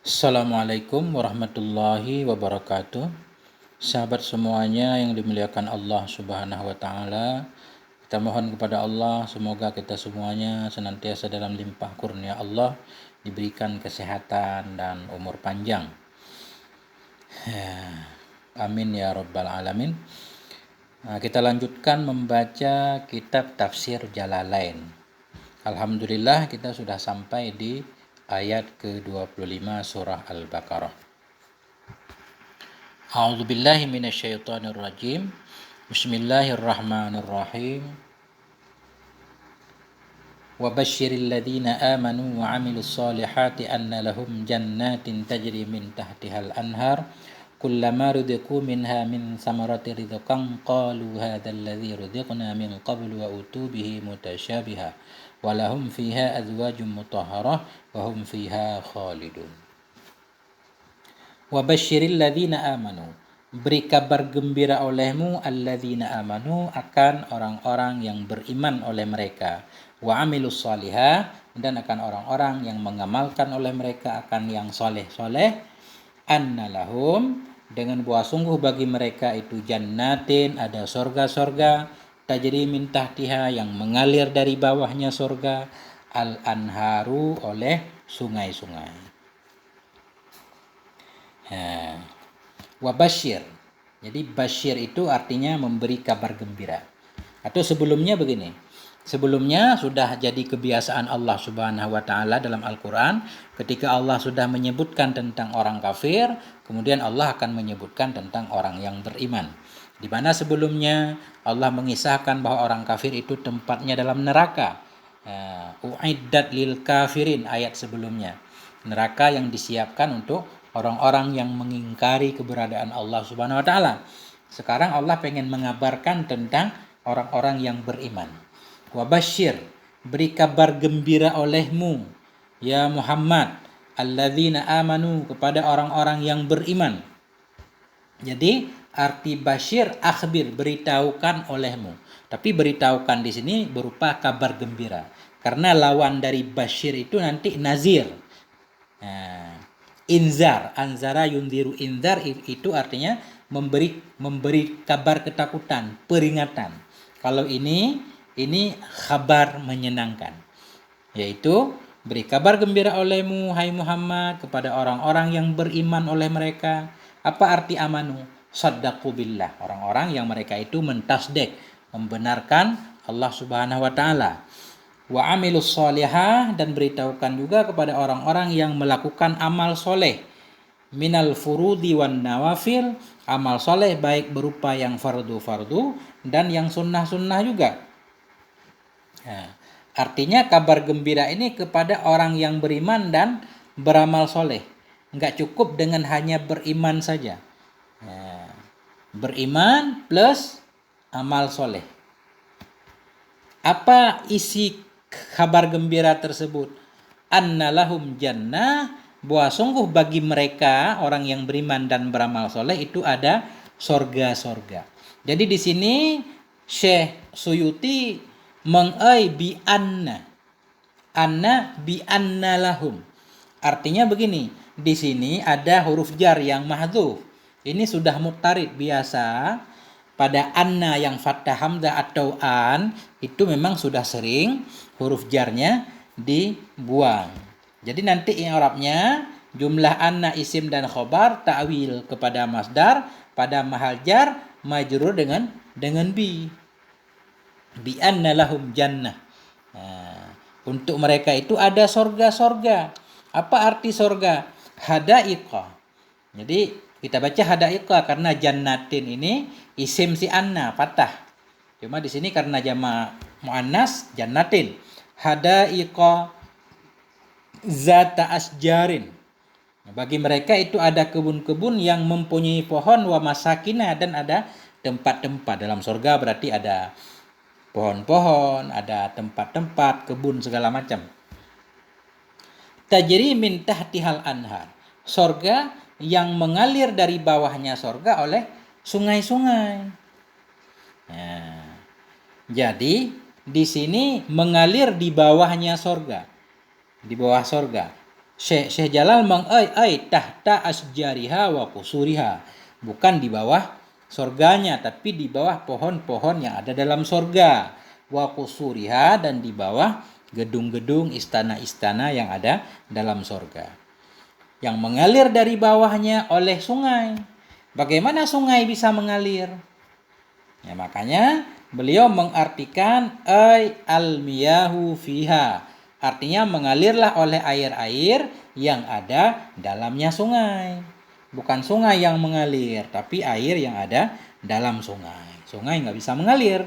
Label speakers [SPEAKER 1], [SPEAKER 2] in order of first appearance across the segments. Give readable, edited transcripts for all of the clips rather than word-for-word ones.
[SPEAKER 1] Assalamualaikum warahmatullahi wabarakatuh. Sahabat semuanya yang dimuliakan Allah Subhanahu wa taala. Kita mohon kepada Allah semoga kita semuanya senantiasa dalam limpah kurnia Allah, diberikan kesehatan dan umur panjang. Amin ya rabbal alamin. Kita lanjutkan membaca kitab tafsir Jalalain. Alhamdulillah kita sudah sampai di ayat ke-25 surah Al-Baqarah. A'udzu billahi minasyaitonir rajim. Bismillahirrahmanirrahim. Wa basyiril ladzina amanu wa 'amilus solihati anna lahum jannatin tajri min tahtihal anhar kullama ruziqu minha min samarati rizqan qalu hadzal ladzi ruziqna min qablu wa utu bihi mutasyabiha wa lahum fiha azwajun mutahharah wa hum fiha khalidun. Wa basyiril ladzina amanu, beri kabar gembira olehmu alladzina amanu, akan orang-orang yang beriman oleh mereka, wa amilus salihah, dan akan orang-orang yang mengamalkan oleh mereka akan yang soleh-soleh, anna lahum, dengan bahwa sungguh bagi mereka itu jannatin, ada sorga-sorga, tajri min tahtiha, yang mengalir dari bawahnya sorga, al-anharu, oleh sungai-sungai. Wabasyir. Jadi basyir itu artinya memberi kabar gembira. Atau sebelumnya begini. Sebelumnya sudah jadi kebiasaan Allah Subhanahu wa taala dalam Al-Qur'an, ketika Allah sudah menyebutkan tentang orang kafir, kemudian Allah akan menyebutkan tentang orang yang beriman. Di mana sebelumnya Allah mengisahkan bahwa orang kafir itu tempatnya dalam neraka. Uiddat lil kafirin, ayat sebelumnya. Neraka yang disiapkan untuk orang-orang yang mengingkari keberadaan Allah Subhanahu wa taala. Sekarang Allah pengen mengabarkan tentang orang-orang yang beriman. Wa basyir, beri kabar gembira olehmu ya Muhammad, alladzina amanu, kepada orang-orang yang beriman. Jadi arti basyir akhbir, beritahukan olehmu. Tapi beritahukan di sini berupa kabar gembira. Karena lawan dari basyir itu nanti nazir. Inzar, anzara yundiru, inzar itu artinya memberi kabar ketakutan, peringatan. Kalau ini kabar menyenangkan, yaitu beri kabar gembira olehmu hai Muhammad kepada orang-orang yang beriman oleh mereka. Apa arti amanu? Saddaqu billah, orang-orang yang mereka itu mentasdek, membenarkan Allah Subhanahu wa taala. Wa amilus solihah, dan beritahukan juga kepada orang-orang yang melakukan amal soleh, minal furudi wan nawafil, amal soleh baik berupa yang fardu-fardu dan yang sunnah-sunnah juga. Artinya kabar gembira ini kepada orang yang beriman dan beramal soleh. Enggak cukup dengan hanya beriman saja. Beriman plus amal soleh. Apa isi kabar gembira tersebut? Anna lahum jannah, bahwa sungguh bagi mereka orang yang beriman dan beramal soleh itu ada sorga-sorga. Jadi di sini Syekh Suyuti mengai bi anna bi anna lahum. Artinya begini, di sini ada huruf jar yang mahdzuf. Ini sudah muqtarid biasa. Pada anna yang fathah hamzah atau an itu memang sudah sering huruf jarnya dibuang. Jadi nanti i'rabnya jumlah anna isim dan khobar ta'wil kepada masdar pada mahal jar majrur dengan bi. Bi anna lahum jannah. Untuk mereka itu ada sorga-sorga. Apa arti sorga? Hadaiqa. Jadi kita baca hadaiqa karena jannatin ini isim si anna patah. Cuma di sini karena jama' muannas jannatin. Hadaiqa zata asjarin. Bagi mereka itu ada kebun-kebun yang mempunyai pohon, wa masakina, dan ada tempat-tempat. Dalam surga berarti ada pohon-pohon, ada tempat-tempat, kebun segala macam. Tajri min tahtihal anhar. Surga yang mengalir dari bawahnya surga oleh sungai-sungai. Jadi di sini mengalir di bawahnya surga, di bawah surga. Syekh Jalal tahta asjariha wa qusuriha. Bukan di bawah sorganya, tapi di bawah pohon-pohon yang ada dalam sorga. Wa qusuriha, dan di bawah gedung-gedung istana-istana yang ada dalam sorga. Yang mengalir dari bawahnya oleh sungai. Bagaimana sungai bisa mengalir? Ya, makanya beliau mengartikan al-miyahu fiha. Artinya mengalirlah oleh air-air yang ada dalamnya sungai. Bukan sungai yang mengalir, tapi air yang ada dalam sungai. Sungai nggak bisa mengalir.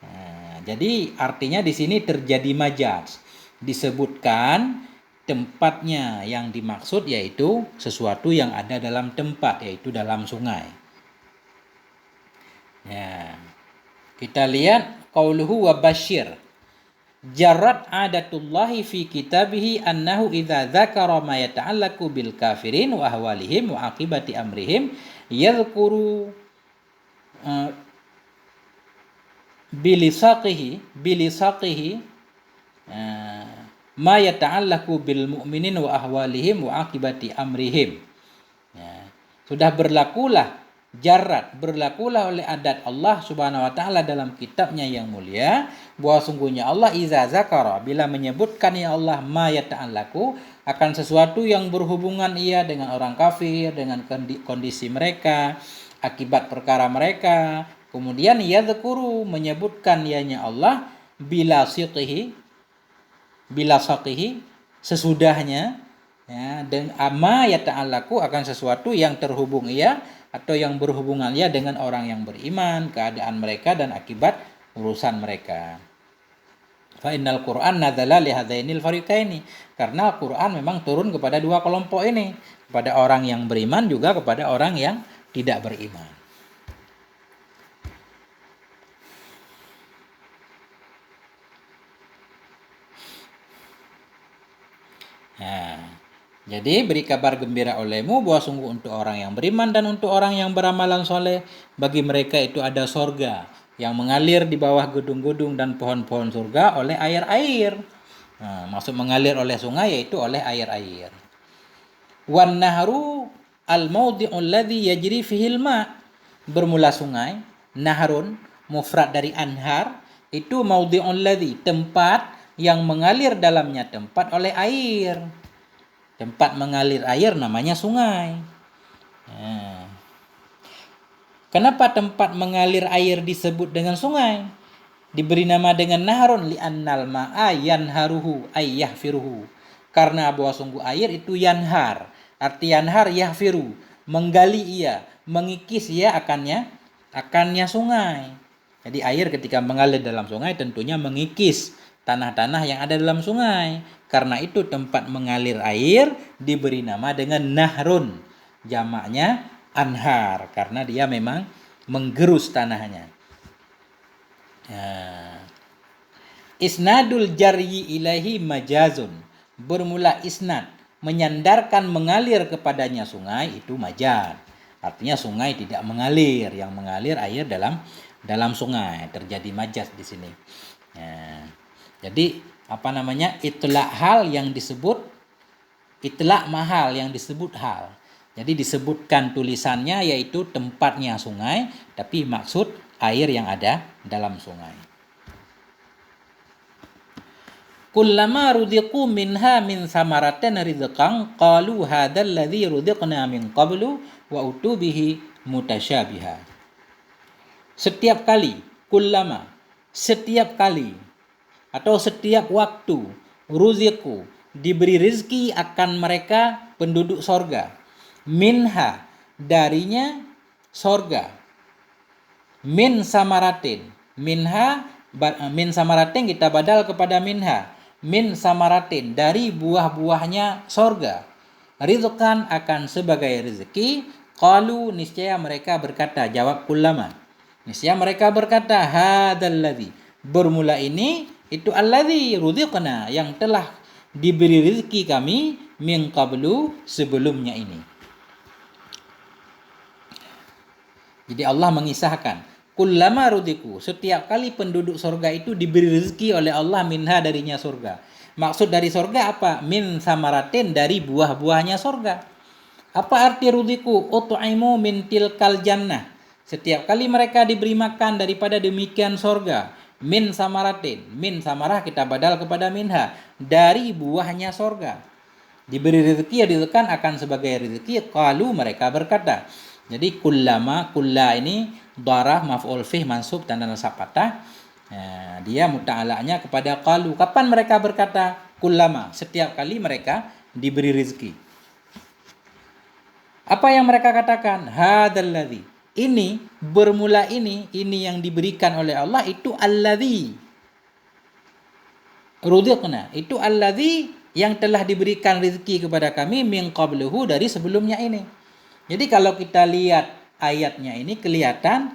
[SPEAKER 1] Nah, jadi artinya di sini terjadi majaz. Disebutkan tempatnya yang dimaksud yaitu sesuatu yang ada dalam tempat, yaitu dalam sungai. Ya. Kita lihat qauluhu wa basyir. Jarrat adatullahi fi kitabihi annahu idza dzakara ma yata'allaqu bil kafirin wa ahwalihim wa aqibati amrihim yadhkuru bilisaqihi ma yata'allaqu bil mu'minin wa ahwalihim wa aqibati amrihim. Ya. Sudah berlakulah oleh adat Allah Subhanahu wa taala dalam kitabnya yang mulia bahwa sungguhnya Allah iza zakara, bila menyebutkan ya Allah ma yata'allaqu, akan sesuatu yang berhubungan ia dengan orang kafir, dengan kondisi mereka, akibat perkara mereka. Kemudian yadzkuru, menyebutkan ianya Allah bila saqihi sesudahnya, ya, dan ama yata'allaqu, akan sesuatu yang terhubung ia atau yang berhubungan ya dengan orang yang beriman, keadaan mereka dan akibat urusan mereka. Fa innal Qur'an nadzala li hadainil fariqaini, karena Al-Qur'an memang turun kepada dua kelompok ini, kepada orang yang beriman juga kepada orang yang tidak beriman. Nah, jadi beri kabar gembira olehmu bahwa sungguh untuk orang yang beriman dan untuk orang yang beramalan soleh, bagi mereka itu ada sorga yang mengalir di bawah gedung-gedung dan pohon-pohon surga oleh air-air. Nah, maksud mengalir oleh sungai yaitu oleh air-air. Wan nahru al-mawdi'u alladhi yajri fihil ma. Bermula sungai, nahrun mufrad dari anhar, itu mawdi'u alladhi, tempat yang mengalir dalamnya tempat oleh air. Tempat mengalir air namanya sungai. Nah, kenapa tempat mengalir air disebut dengan sungai? Diberi nama dengan nahrun li'annal ma'a yanharuhu ay yahfiruhu. Karena bahwa sungguh air itu yanhar. Arti yanhar yahfiru, menggali ia, mengikis ia akannya sungai. Jadi air ketika mengalir dalam sungai tentunya mengikis tanah-tanah yang ada dalam sungai. Karena itu tempat mengalir air diberi nama dengan nahrun. Jamaknya anhar, karena dia memang menggerus tanahnya. Nah, isnadul jaryi ilahi majazun. Bermula isnad, menyandarkan mengalir kepadanya sungai, itu majaz. Artinya sungai tidak mengalir, yang mengalir air dalam sungai. Terjadi majaz di sini. Nah, jadi itlaq hal yang disebut itlaq mahal yang disebut hal. Jadi disebutkan tulisannya yaitu tempatnya sungai, tapi maksud air yang ada dalam sungai. Kullama rudiqu minha min samaratin rizqan qalu hadzal ladzi rudiqna min qablu wa utubihi mutasyabiha. Setiap kali atau setiap waktu ruziku, diberi rizki akan mereka penduduk sorga, minha, darinya sorga, min samaratin, min samaratin kita badal kepada minha, min samaratin, dari buah-buahnya sorga, rizqan, akan sebagai rezeki, qalu, niscaya mereka berkata, jawab kullama, niscaya mereka berkata, hadzal ladzi, bermula ini itu alladzi ruziqna, yang telah diberi rezeki kami, min qablu, sebelumnya ini. Jadi Allah mengisahkan, kullama ruziqu, setiap kali penduduk surga itu diberi rezeki oleh Allah, minha, darinya surga. Maksud dari sorga apa? Min samaratin, dari buah-buahnya sorga. Apa arti rudiku? Ut'imu min tilkal jannah. Setiap kali mereka diberi makan daripada demikian sorga. Min samaratin. Min samarah kita badal kepada minha. Dari buahnya sorga. Diberi rezeki ya ditekan akan sebagai rezeki. Qalu, mereka berkata. Jadi kullama, kulla ini darah maf'ul fih mansub tanda nasab patah. Nah, dia muta'alanya kepada qalu. Kapan mereka berkata? Kullama, setiap kali mereka diberi rezeki. Apa yang mereka katakan? Hadzalladzi. Ini bermula ini yang diberikan oleh Allah itu alladzi rudiqna. Itu alladzi yang telah diberikan rezeki kepada kami min qabluhu, dari sebelumnya ini. Jadi kalau kita lihat ayatnya ini kelihatan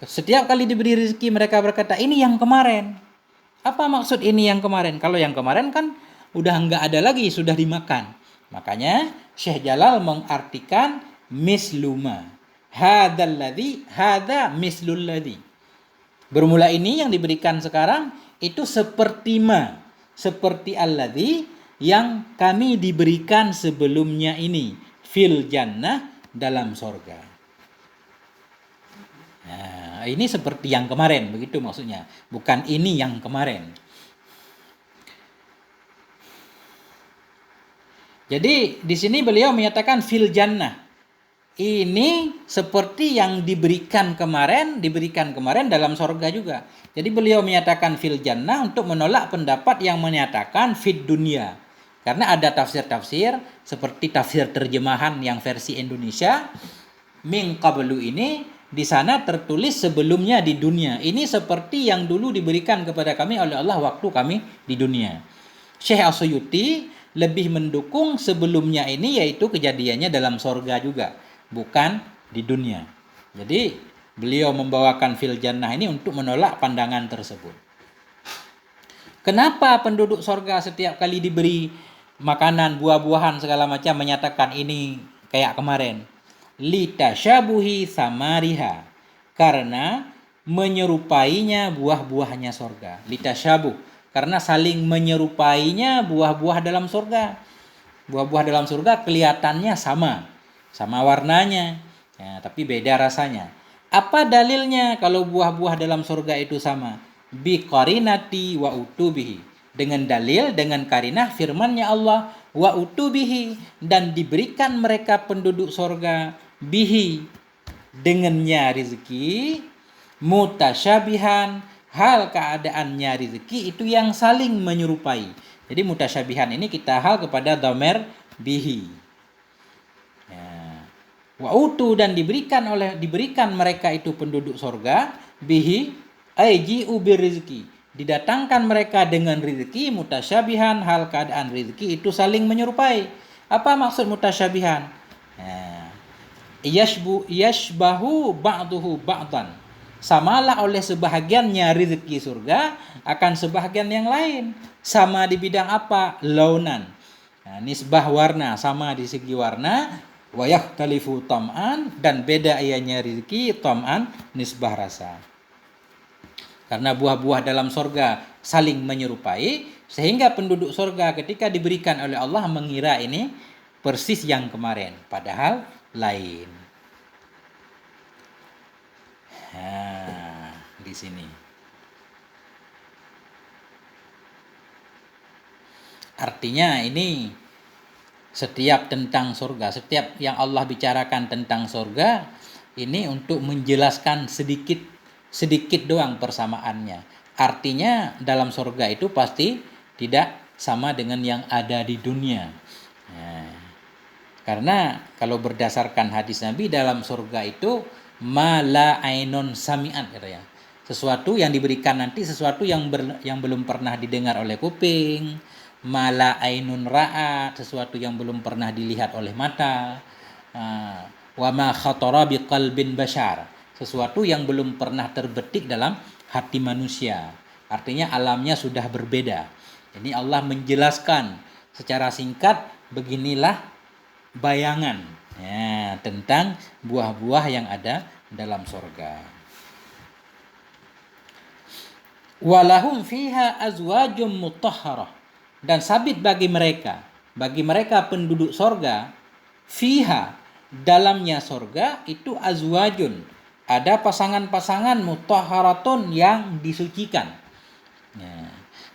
[SPEAKER 1] setiap kali diberi rezeki mereka berkata ini yang kemarin. Apa maksud ini yang kemarin? Kalau yang kemarin kan udah enggak ada lagi, sudah dimakan. Makanya Syekh Jalal mengartikan misluma. Hadzalladzi, hadza mislul ladzi. Bermula ini yang diberikan sekarang itu seperti ma, seperti alladzi yang kami diberikan sebelumnya ini, fil jannah, dalam sorga. Nah, ini seperti yang kemarin, begitu maksudnya. Bukan ini yang kemarin. Jadi di sini beliau menyatakan fil jannah. Ini seperti yang diberikan kemarin dalam sorga juga. Jadi beliau menyatakan fil jannah untuk menolak pendapat yang menyatakan fid dunia. Karena ada tafsir-tafsir seperti tafsir terjemahan yang versi Indonesia. Min qablu ini di sana tertulis sebelumnya di dunia. Ini seperti yang dulu diberikan kepada kami oleh Allah waktu kami di dunia. Syekh As-Suyuti lebih mendukung sebelumnya ini yaitu kejadiannya dalam sorga juga, bukan di dunia. Jadi beliau membawakan fil jannah ini untuk menolak pandangan tersebut. Kenapa penduduk sorga setiap kali diberi makanan, buah-buahan segala macam menyatakan ini kayak kemarin? Litasyabuhi samariha, karena menyerupainya buah-buahnya sorga. Litasyabuh, karena saling menyerupainya buah-buah dalam surga. Buah-buah dalam surga kelihatannya sama warnanya, ya, tapi beda rasanya. Apa dalilnya kalau buah-buah dalam surga itu sama? Bi qarinati wa utubihi. Dengan dalil, dengan karinah firman-Nya Allah, wa utubihi, dan diberikan mereka penduduk surga bihi, dengannya rezeki, mutasyabihan, hal keadaannya rezeki itu yang saling menyerupai. Jadi mutasyabihan ini kita hal kepada dhamer bihi. Ya. Wa utu, dan diberikan mereka itu penduduk surga bihi aiji'u birizki, didatangkan mereka dengan rezeki, mutasyabihan, hal keadaan rezeki itu saling menyerupai. Apa maksud mutasyabihan? Yashbahu ba'duhu ba'dan, samalah oleh sebahagiannya rezeki surga akan sebahagian yang lain. Sama di bidang apa? Launan, nah, nisbah warna, sama di segi warna. Wa yakhtalifu tam'an, dan beda ianya rezeki, tam'an nisbah rasa. Karena buah-buah dalam surga saling menyerupai, sehingga penduduk surga ketika diberikan oleh Allah mengira ini persis yang kemarin, padahal lain. Nah, di sini. Artinya ini setiap tentang surga, setiap yang Allah bicarakan tentang surga ini untuk menjelaskan sedikit doang persamaannya. Artinya dalam surga itu pasti tidak sama dengan yang ada di dunia. Nah, karena kalau berdasarkan hadis Nabi, dalam surga itu mala ainun sami'at, katanya. Sesuatu yang diberikan nanti, sesuatu yang belum pernah didengar oleh kuping, mala ainun ra'at, sesuatu yang belum pernah dilihat oleh mata, wa ma khatara biqalbin bashar, sesuatu yang belum pernah terbetik dalam hati manusia. Artinya alamnya sudah berbeda. Ini Allah menjelaskan secara singkat, beginilah bayangan ya, tentang buah-buah yang ada dalam surga. Walahum fiha azwajum mutahharah, dan sabit bagi mereka penduduk sorga, fiha, dalamnya sorga itu azwajun, ada pasangan-pasangan mutahharatun yang disucikan. Ya.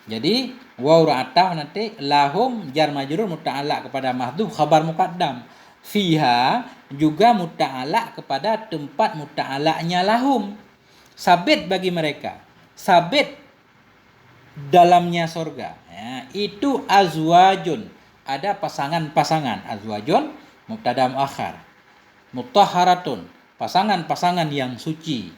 [SPEAKER 1] Jadi waw ra'atah nanti lahum jar majrur muta'allaq kepada mahdhuf khabar muqaddam. Fiha juga muta'allaq kepada tempat muta'allaqnya lahum. Sabit bagi mereka. Sabit dalamnya sorga. Ya, itu azwajun. Ada pasangan-pasangan. Azwajun mubtada muakhar. Mutahharatun, pasangan-pasangan yang suci.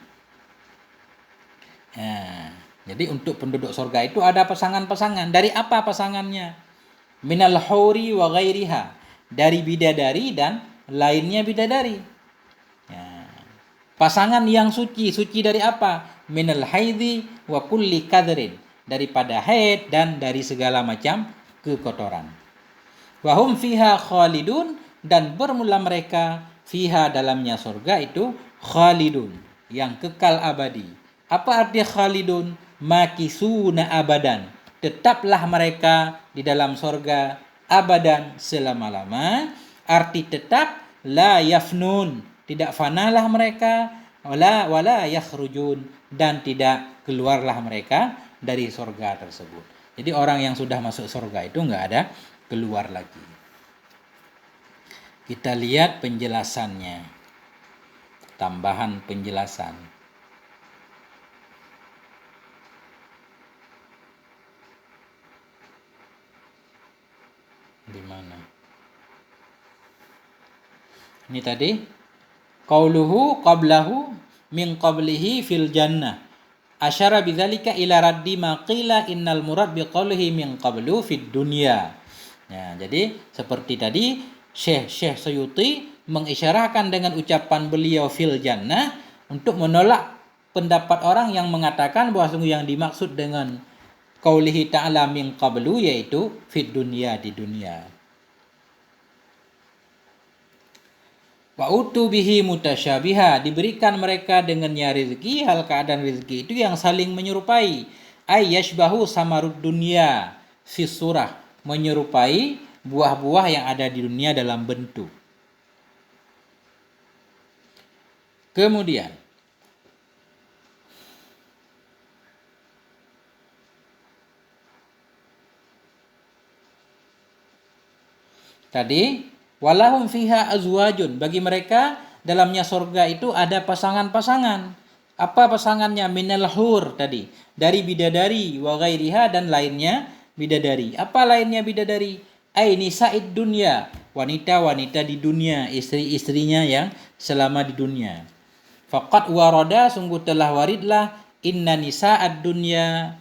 [SPEAKER 1] Ya, jadi untuk penduduk sorga itu ada pasangan-pasangan. Dari apa pasangannya? Minal huri wa ghairiha. Dari bidadari dan lainnya bidadari. Ya. Pasangan yang suci. Suci dari apa? Minal haidhi wa kulli kadrin. Daripada haid dan dari segala macam kekotoran. Wahum fiha khalidun, dan bermula mereka fiha dalamnya surga itu khalidun, yang kekal abadi. Apa arti khalidun? Makisuna abadan, tetaplah mereka di dalam surga abadan, selama-lama. Arti tetap, la yafnun, tidak fanalah mereka, wala yakhrujun, dan tidak keluarlah mereka dari surga tersebut. Jadi orang yang sudah masuk surga itu enggak ada keluar lagi. Kita lihat penjelasannya. Tambahan penjelasan. Di mana? Ini tadi qauluhu qablahu min qablihi fil jannah. Asyara bidzalika ila raddi ma qila innal murad biqaulihi min qablu fid dunya. Ya, jadi seperti tadi Syekh Suyuti mengisyarahkan dengan ucapan beliau fil jannah untuk menolak pendapat orang yang mengatakan bahwa sungguh yang dimaksud dengan qaulihi ta'ala min qablu yaitu fid dunya, di dunia. Wa utu bihi mutasyabiha, diberikan mereka dengannya rezeki, hal keadaan rezeki itu yang saling menyerupai. Ay yashbahu samarud dunya fi surah, menyerupai buah-buah yang ada di dunia dalam bentuk. Kemudian tadi walahum fiha azwajun, bagi mereka dalamnya surga itu ada pasangan-pasangan. Apa pasangannya? Minal hur tadi, dari bidadari, wa ghairiha, dan lainnya bidadari. Apa lainnya bidadari? Ai nisaid dunya, wanita-wanita di dunia, istri-istrinya yang selama di dunia. Faqad warada, sungguh telah waridlah, inna nisa'ad dunya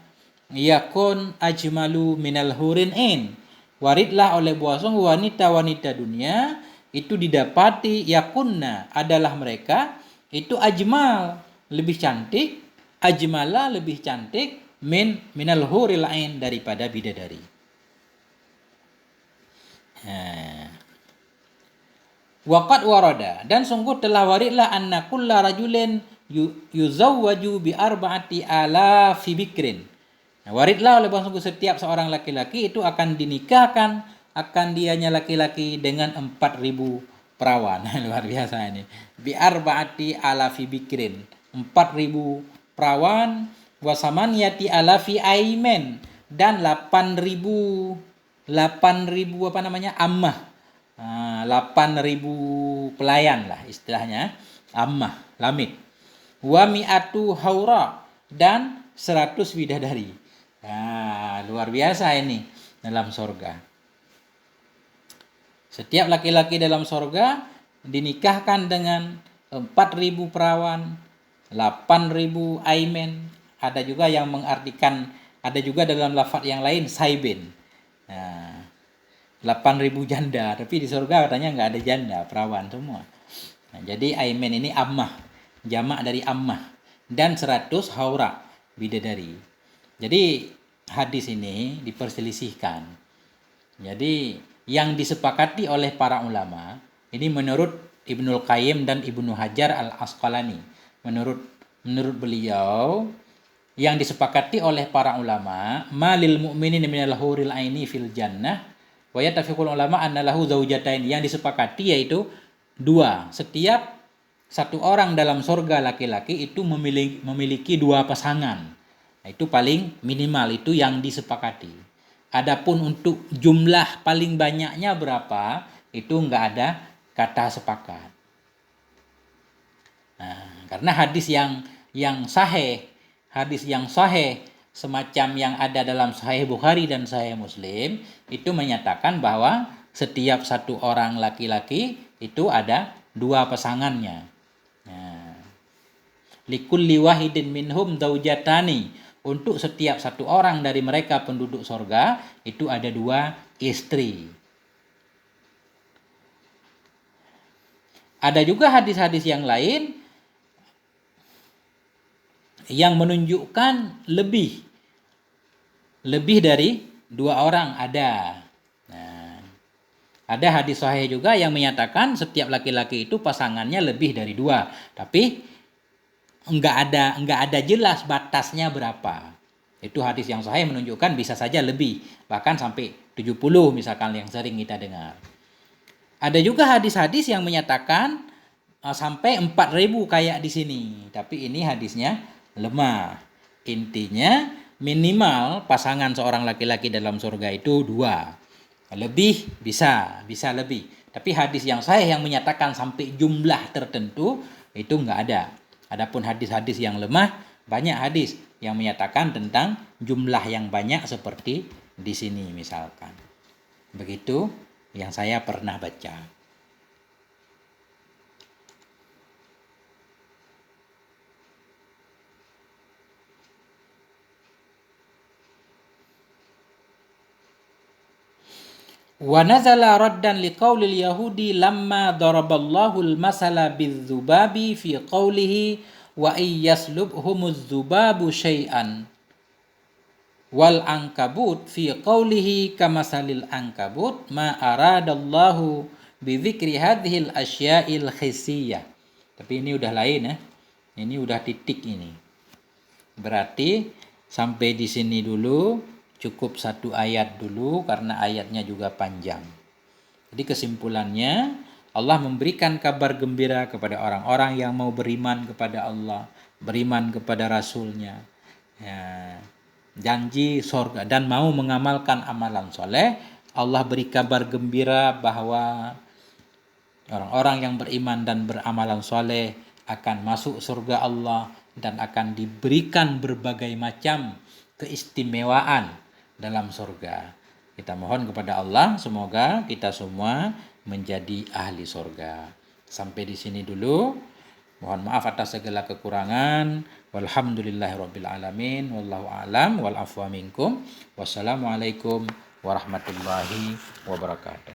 [SPEAKER 1] yakun ajmalu minal hurin in. Waridlah oleh bahwasanya wanita-wanita dunia itu didapati yakunna, adalah mereka itu ajmal, lebih cantik, ajmala, lebih cantik, minal huril ain, daripada bidadari. Waqad warada, dan sungguh telah waridlah anna kulla rajulin yuzawwaju bi arba'ati alafi bikrin. Nah, waridlah oleh bahwa sungguh setiap seorang laki-laki itu akan dinikahkan, akan dianya laki-laki dengan 4.000 perawan. Luar biasa ini. Bi arba'ati alafi bikrin, 4.000 perawan, wa samaniyati alafi aimen, dan 8.000 apa namanya? Ammah. 8.000 pelayan lah istilahnya, ammah, lamid. Wa mi'atu haura, dan 100 bidadari. Luar biasa ini dalam surga. Setiap laki-laki dalam surga dinikahkan dengan 4.000 perawan, 8.000 aimen. Ada juga yang mengartikan, ada juga dalam lafaz yang lain saibin. 8.000 janda, tapi di surga katanya nggak ada janda, perawan semua. Jadi aimen ini ammah, jamak dari ammah, dan 100 haura, bidadari. Jadi hadis ini diperselisihkan. Jadi yang disepakati oleh para ulama ini menurut Ibnul Qayyim dan Ibnu Hajar al-Asqalani. Menurut beliau yang disepakati oleh para ulama, malil mu'minin minal huril aini fil jannah wa yatafiqul ulama anna lahu zaujatain, yang disepakati yaitu dua. Setiap satu orang dalam surga laki-laki itu memiliki dua pasangan. Nah, itu paling minimal, itu yang disepakati. Adapun untuk jumlah paling banyaknya berapa, itu enggak ada kata sepakat. Nah, karena hadis yang sahih semacam yang ada dalam Sahih Bukhari dan Sahih Muslim itu menyatakan bahwa setiap satu orang laki-laki itu ada dua pasangannya. Nah, likulli wahidin minhum zaujatani, untuk setiap satu orang dari mereka penduduk sorga itu ada dua istri. Ada juga hadis-hadis yang lain yang menunjukkan lebih dari dua orang ada. Nah, ada hadis sahih juga yang menyatakan setiap laki-laki itu pasangannya lebih dari dua, tapi enggak ada jelas batasnya berapa. Itu hadis yang sahih menunjukkan bisa saja lebih, bahkan sampai 70 misalkan yang sering kita dengar. Ada juga hadis-hadis yang menyatakan sampai 4.000 kayak di sini, tapi ini hadisnya lemah. Intinya minimal pasangan seorang laki-laki dalam surga itu dua. Lebih bisa lebih. Tapi hadis yang sahih yang menyatakan sampai jumlah tertentu itu enggak ada. Adapun hadis-hadis yang lemah, banyak hadis yang menyatakan tentang jumlah yang banyak seperti di sini misalkan. Begitu yang saya pernah baca. Wa nazala raddan liqaulil yahudi lamma daraballahu al-masala bizzubabi fi qawlihi wa iyyaslubhumuz zubabu syai'an wal ankabut fi qawlihi kamasalil ankabut ma aradallahu bi dzikri hadhil asya'il khissiyah. Tapi ini udah lain ya. Ini udah titik ini. Berarti sampai di sini dulu, cukup satu ayat dulu karena ayatnya juga panjang. Jadi kesimpulannya, Allah memberikan kabar gembira kepada orang-orang yang mau beriman kepada Allah, beriman kepada Rasul-Nya. Ya, janji surga dan mau mengamalkan amalan soleh. Allah beri kabar gembira bahwa orang-orang yang beriman dan beramalan soleh akan masuk surga Allah dan akan diberikan berbagai macam keistimewaan dalam surga. Kita mohon kepada Allah semoga kita semua menjadi ahli surga. Sampai di sini dulu. Mohon maaf atas segala kekurangan. Walhamdulillahirabbil alamin. Wallahu a'lam wal afwa minkum. Wassalamualaikum warahmatullahi wabarakatuh.